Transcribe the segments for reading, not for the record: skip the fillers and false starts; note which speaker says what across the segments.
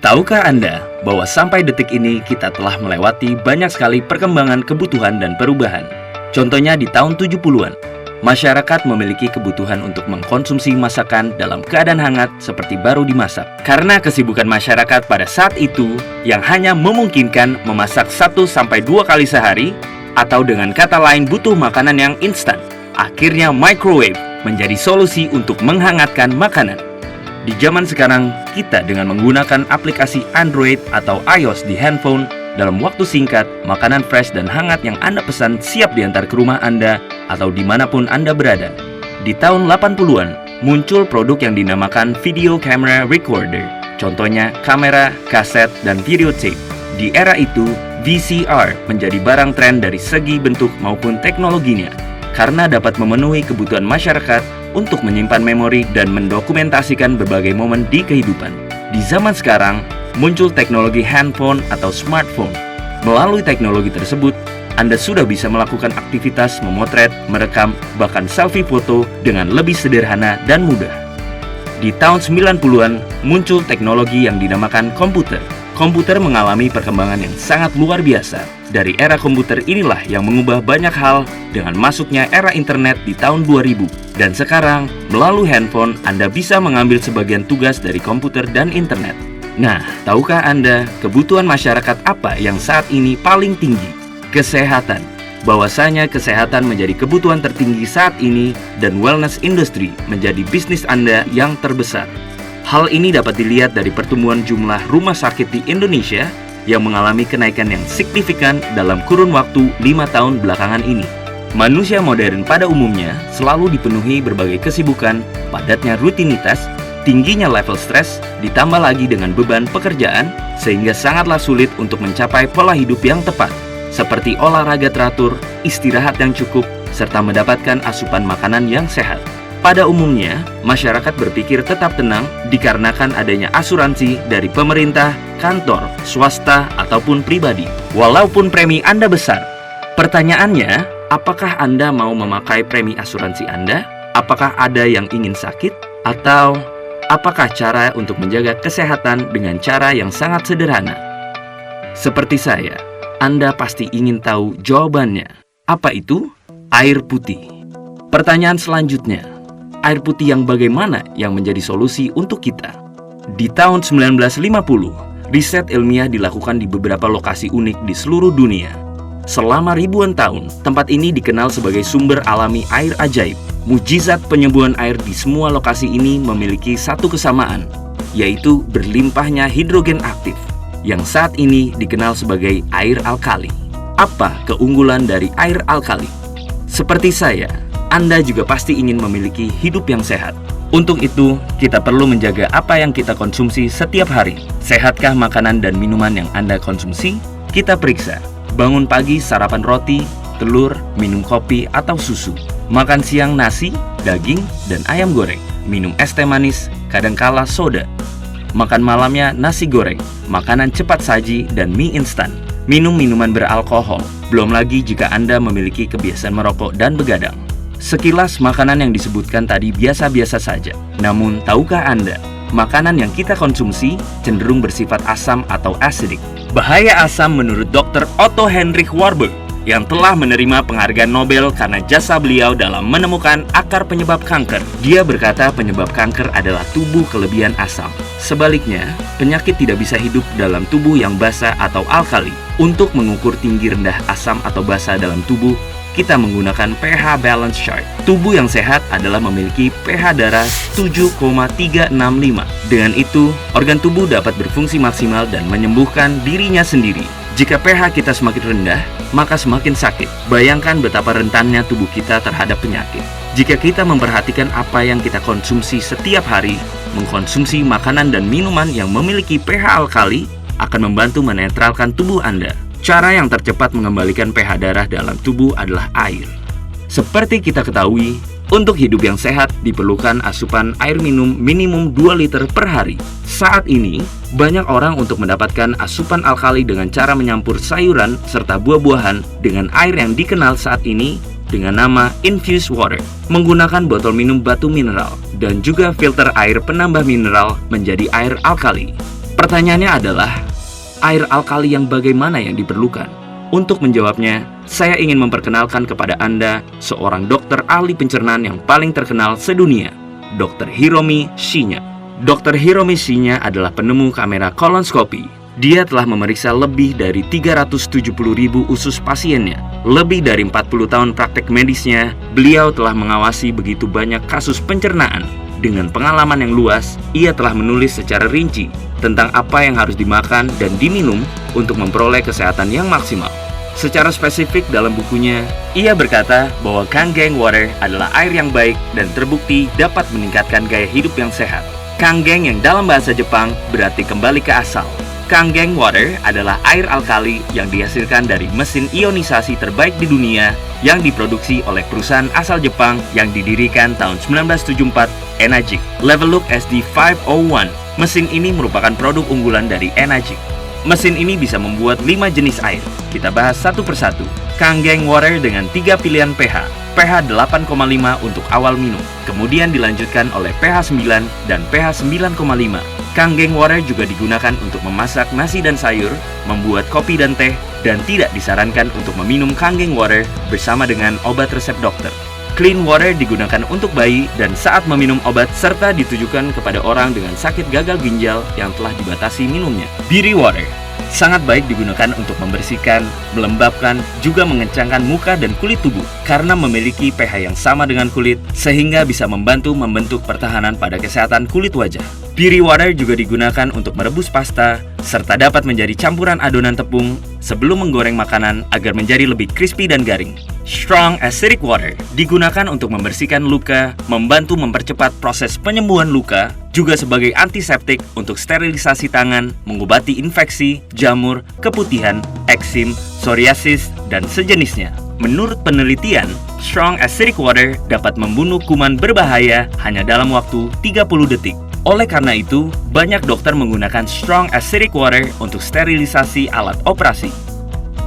Speaker 1: Tahukah Anda bahwa sampai detik ini kita telah melewati banyak sekali perkembangan kebutuhan dan perubahan? Contohnya di tahun 70-an, masyarakat memiliki kebutuhan untuk mengkonsumsi masakan dalam keadaan hangat seperti baru dimasak. Karena kesibukan masyarakat pada saat itu yang hanya memungkinkan memasak 1-2 kali sehari, atau dengan kata lain butuh makanan yang instan. Akhirnya microwave menjadi solusi untuk menghangatkan makanan. Di zaman sekarang, kita dengan menggunakan aplikasi Android atau iOS di handphone, dalam waktu singkat, makanan fresh dan hangat yang Anda pesan siap diantar ke rumah Anda atau dimanapun Anda berada. Di tahun 80-an, muncul produk yang dinamakan Video Camera Recorder. Contohnya kamera, kaset, dan videotape. Di era itu, VCR menjadi barang tren dari segi bentuk maupun teknologinya, karena dapat memenuhi kebutuhan masyarakat untuk menyimpan memori dan mendokumentasikan berbagai momen di kehidupan. Di zaman sekarang, muncul teknologi handphone atau smartphone. Melalui teknologi tersebut, Anda sudah bisa melakukan aktivitas memotret, merekam, bahkan selfie foto dengan lebih sederhana dan mudah. Di tahun 90-an, muncul teknologi yang dinamakan komputer. Komputer mengalami perkembangan yang sangat luar biasa. Dari era komputer inilah yang mengubah banyak hal dengan masuknya era internet di tahun 2000. Dan sekarang, melalui handphone, Anda bisa mengambil sebagian tugas dari komputer dan internet. Nah, tahukah Anda kebutuhan masyarakat apa yang saat ini paling tinggi? Kesehatan. Bahwasanya kesehatan menjadi kebutuhan tertinggi saat ini dan wellness industry menjadi bisnis Anda yang terbesar. Hal ini dapat dilihat dari pertumbuhan jumlah rumah sakit di Indonesia yang mengalami kenaikan yang signifikan dalam kurun waktu 5 tahun belakangan ini. Manusia modern pada umumnya selalu dipenuhi berbagai kesibukan, padatnya rutinitas, tingginya level stres, ditambah lagi dengan beban pekerjaan, sehingga sangatlah sulit untuk mencapai pola hidup yang tepat, seperti olahraga teratur, istirahat yang cukup, serta mendapatkan asupan makanan yang sehat. Pada umumnya, masyarakat berpikir tetap tenang dikarenakan adanya asuransi dari pemerintah, kantor, swasta, ataupun pribadi. Walaupun premi Anda besar, pertanyaannya, apakah Anda mau memakai premi asuransi Anda? Apakah ada yang ingin sakit? Atau apakah cara untuk menjaga kesehatan dengan cara yang sangat sederhana? Seperti saya, Anda pasti ingin tahu jawabannya. Apa itu? Air putih. Pertanyaan selanjutnya, air putih yang bagaimana yang menjadi solusi untuk kita? Di tahun 1950, riset ilmiah dilakukan di beberapa lokasi unik di seluruh dunia. Selama ribuan tahun, tempat ini dikenal sebagai sumber alami air ajaib. Mujizat penyembuhan air di semua lokasi ini memiliki satu kesamaan, yaitu berlimpahnya hidrogen aktif, yang saat ini dikenal sebagai air alkali. Apa keunggulan dari air alkali? Seperti saya, Anda juga pasti ingin memiliki hidup yang sehat. Untuk itu, kita perlu menjaga apa yang kita konsumsi setiap hari. Sehatkah makanan dan minuman yang Anda konsumsi? Kita periksa. Bangun pagi sarapan roti, telur, minum kopi atau susu. Makan siang nasi, daging, dan ayam goreng. Minum es teh manis, kadangkala soda. Makan malamnya nasi goreng, makanan cepat saji, dan mie instan. Minum minuman beralkohol. Belum lagi jika Anda memiliki kebiasaan merokok dan begadang. Sekilas makanan yang disebutkan tadi biasa-biasa saja. Namun, tahukah Anda, makanan yang kita konsumsi cenderung bersifat asam atau acidic. Bahaya asam menurut Dr. Otto Heinrich Warburg yang telah menerima penghargaan Nobel karena jasa beliau dalam menemukan akar penyebab kanker. Dia berkata penyebab kanker adalah tubuh kelebihan asam. Sebaliknya, penyakit tidak bisa hidup dalam tubuh yang basa atau alkali. Untuk mengukur tinggi rendah asam atau basa dalam tubuh, kita menggunakan pH balance chart. Tubuh yang sehat adalah memiliki pH darah 7,365. Dengan itu, organ tubuh dapat berfungsi maksimal dan menyembuhkan dirinya sendiri. Jika pH kita semakin rendah, maka semakin sakit. Bayangkan betapa rentannya tubuh kita terhadap penyakit. Jika kita memperhatikan apa yang kita konsumsi setiap hari, mengkonsumsi makanan dan minuman yang memiliki pH alkali akan membantu menetralkan tubuh Anda. Cara yang tercepat mengembalikan pH darah dalam tubuh adalah air. Seperti kita ketahui, untuk hidup yang sehat diperlukan asupan air minum minimum 2 liter per hari. Saat ini, banyak orang untuk mendapatkan asupan alkali dengan cara menyampur sayuran serta buah-buahan dengan air yang dikenal saat ini dengan nama infused water, menggunakan botol minum batu mineral, dan juga filter air penambah mineral menjadi air alkali. Pertanyaannya adalah, air alkali yang bagaimana yang diperlukan? Untuk menjawabnya, saya ingin memperkenalkan kepada Anda seorang dokter ahli pencernaan yang paling terkenal sedunia, Dr. Hiromi Shinya. Dr. Hiromi Shinya adalah penemu kamera kolonoskopi. Dia telah memeriksa lebih dari 370.000 usus pasiennya. Lebih dari 40 tahun praktek medisnya, beliau telah mengawasi begitu banyak kasus pencernaan. Dengan pengalaman yang luas, ia telah menulis secara rinci tentang apa yang harus dimakan dan diminum untuk memperoleh kesehatan yang maksimal. Secara spesifik dalam bukunya, ia berkata bahwa Kangen Water adalah air yang baik dan terbukti dapat meningkatkan gaya hidup yang sehat. Kangen yang dalam bahasa Jepang berarti kembali ke asal. Kangen Water adalah air alkali yang dihasilkan dari mesin ionisasi terbaik di dunia yang diproduksi oleh perusahaan asal Jepang yang didirikan tahun 1974, Enagic. Level Look SD501. Mesin ini merupakan produk unggulan dari Enagic. Mesin ini bisa membuat 5 jenis air. Kita bahas satu persatu. Kangen Water dengan 3 pilihan pH. pH 8,5 untuk awal minum, kemudian dilanjutkan oleh pH 9 dan pH 9,5. Kangen Water juga digunakan untuk memasak nasi dan sayur, membuat kopi dan teh, dan tidak disarankan untuk meminum Kangen Water bersama dengan obat resep dokter. Clean Water digunakan untuk bayi dan saat meminum obat serta ditujukan kepada orang dengan sakit gagal ginjal yang telah dibatasi minumnya. Beauty Water sangat baik digunakan untuk membersihkan, melembabkan, juga mengencangkan muka dan kulit tubuh karena memiliki pH yang sama dengan kulit sehingga bisa membantu membentuk pertahanan pada kesehatan kulit wajah. Beauty Water juga digunakan untuk merebus pasta serta dapat menjadi campuran adonan tepung sebelum menggoreng makanan agar menjadi lebih crispy dan garing. Strong Acidic Water digunakan untuk membersihkan luka, membantu mempercepat proses penyembuhan luka, juga sebagai antiseptik untuk sterilisasi tangan, mengobati infeksi, jamur, keputihan, eksim, psoriasis, dan sejenisnya. Menurut penelitian, Strong Acidic Water dapat membunuh kuman berbahaya hanya dalam waktu 30 detik. Oleh karena itu, banyak dokter menggunakan Strong Acidic Water untuk sterilisasi alat operasi.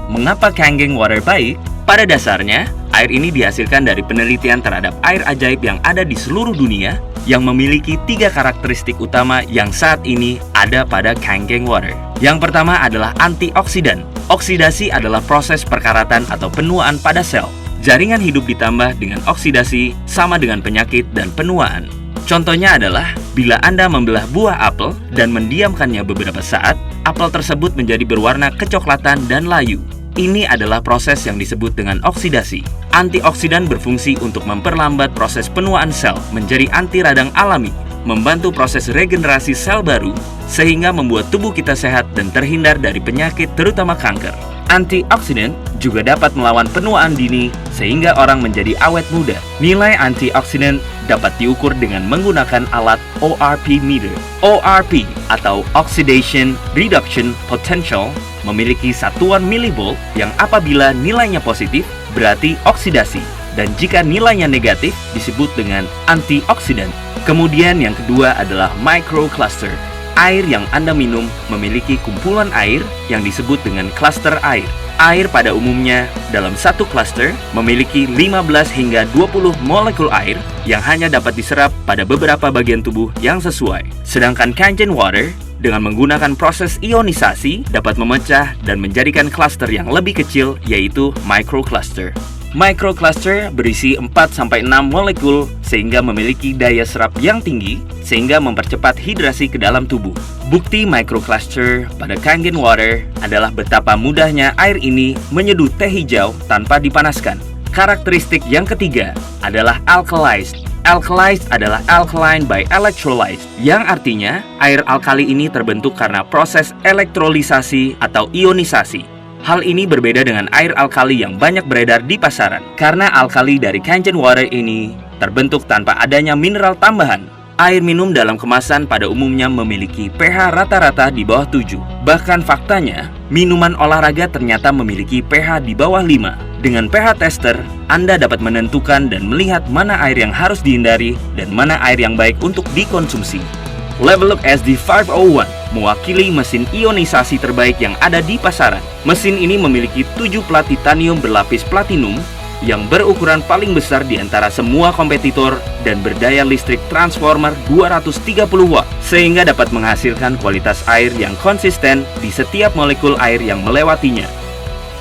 Speaker 1: Mengapa Kangen Water baik? Pada dasarnya, air ini dihasilkan dari penelitian terhadap air ajaib yang ada di seluruh dunia yang memiliki 3 karakteristik utama yang saat ini ada pada Kangen Water. Yang pertama adalah antioksidan. Oksidasi adalah proses perkaratan atau penuaan pada sel. Jaringan hidup ditambah dengan oksidasi sama dengan penyakit dan penuaan. Contohnya adalah, bila Anda membelah buah apel dan mendiamkannya beberapa saat, apel tersebut menjadi berwarna kecoklatan dan layu. Ini adalah proses yang disebut dengan oksidasi. Antioksidan berfungsi untuk memperlambat proses penuaan sel menjadi anti radang alami, membantu proses regenerasi sel baru, sehingga membuat tubuh kita sehat dan terhindar dari penyakit terutama kanker. Antioksidan juga dapat melawan penuaan dini sehingga orang menjadi awet muda. Nilai antioksidan dapat diukur dengan menggunakan alat ORP meter. ORP atau Oxidation Reduction Potential memiliki satuan milivolt yang apabila nilainya positif berarti oksidasi dan jika nilainya negatif disebut dengan antioksidan. Kemudian yang kedua adalah microcluster. Air yang Anda minum memiliki kumpulan air yang disebut dengan klaster air. Air pada umumnya dalam satu klaster memiliki 15 hingga 20 molekul air yang hanya dapat diserap pada beberapa bagian tubuh yang sesuai. Sedangkan Kangen Water dengan menggunakan proses ionisasi dapat memecah dan menjadikan klaster yang lebih kecil yaitu microcluster. Microcluster berisi 4-6 molekul sehingga memiliki daya serap yang tinggi sehingga mempercepat hidrasi ke dalam tubuh. Bukti microcluster pada Kangen Water adalah betapa mudahnya air ini menyeduh teh hijau tanpa dipanaskan. Karakteristik yang ketiga adalah alkalized. Alkalized adalah alkaline by electrolyte, yang artinya air alkali ini terbentuk karena proses elektrolisasi atau ionisasi. Hal ini berbeda dengan air alkali yang banyak beredar di pasaran, karena alkali dari Kangen Water ini terbentuk tanpa adanya mineral tambahan. Air minum dalam kemasan pada umumnya memiliki pH rata-rata di bawah 7. Bahkan faktanya, minuman olahraga ternyata memiliki pH di bawah 5. Dengan pH tester, Anda dapat menentukan dan melihat mana air yang harus dihindari dan mana air yang baik untuk dikonsumsi. Level Look SD501 mewakili mesin ionisasi terbaik yang ada di pasaran. Mesin ini memiliki 7 plat titanium berlapis platinum yang berukuran paling besar di antara semua kompetitor dan berdaya listrik transformer 230 watt, sehingga dapat menghasilkan kualitas air yang konsisten di setiap molekul air yang melewatinya.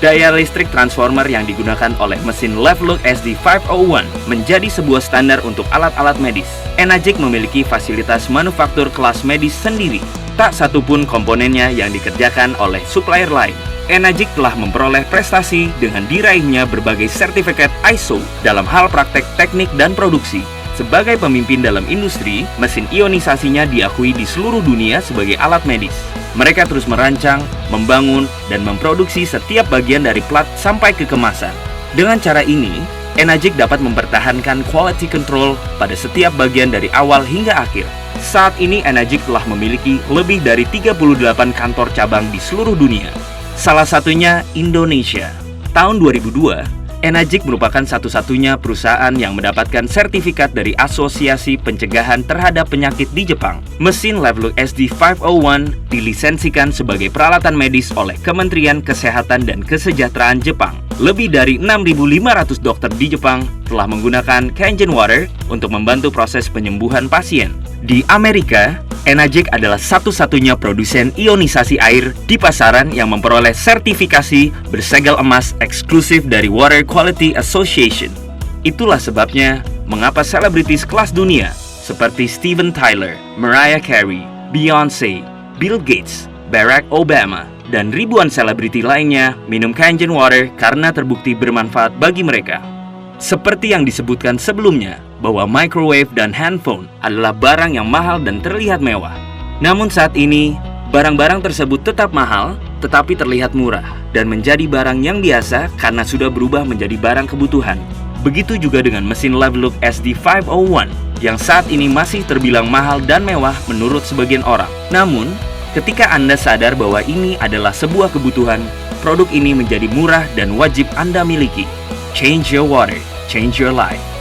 Speaker 1: Daya listrik transformer yang digunakan oleh mesin Leveluk SD501 menjadi sebuah standar untuk alat-alat medis. Enagic memiliki fasilitas manufaktur kelas medis sendiri. Tak satupun komponennya yang dikerjakan oleh supplier lain. Enagic telah memperoleh prestasi dengan diraihnya berbagai sertifikat ISO dalam hal praktek teknik dan produksi. Sebagai pemimpin dalam industri, mesin ionisasinya diakui di seluruh dunia sebagai alat medis. Mereka terus merancang, membangun, dan memproduksi setiap bagian dari plat sampai ke kemasan. Dengan cara ini, Enagic dapat mempertahankan quality control pada setiap bagian dari awal hingga akhir. Saat ini Enagic telah memiliki lebih dari 38 kantor cabang di seluruh dunia. Salah satunya Indonesia. Tahun 2002, Enagic merupakan satu-satunya perusahaan yang mendapatkan sertifikat dari Asosiasi Pencegahan Terhadap Penyakit di Jepang. Mesin Leveluk SD501 dilisensikan sebagai peralatan medis oleh Kementerian Kesehatan dan Kesejahteraan Jepang. Lebih dari 6.500 dokter di Jepang telah menggunakan Kangen Water untuk membantu proses penyembuhan pasien. Di Amerika, Enagic adalah satu-satunya produsen ionisasi air di pasaran yang memperoleh sertifikasi bersegel emas eksklusif dari Water Quality Association. Itulah sebabnya mengapa selebritis kelas dunia seperti Steven Tyler, Mariah Carey, Beyoncé, Bill Gates, Barack Obama, dan ribuan selebriti lainnya minum Kangen Water karena terbukti bermanfaat bagi mereka. Seperti yang disebutkan sebelumnya, bahwa microwave dan handphone adalah barang yang mahal dan terlihat mewah. Namun saat ini, barang-barang tersebut tetap mahal, tetapi terlihat murah, dan menjadi barang yang biasa karena sudah berubah menjadi barang kebutuhan. Begitu juga dengan mesin Leveluk SD501, yang saat ini masih terbilang mahal dan mewah menurut sebagian orang. Namun, ketika Anda sadar bahwa ini adalah sebuah kebutuhan, produk ini menjadi murah dan wajib Anda miliki. Change your water, change your life.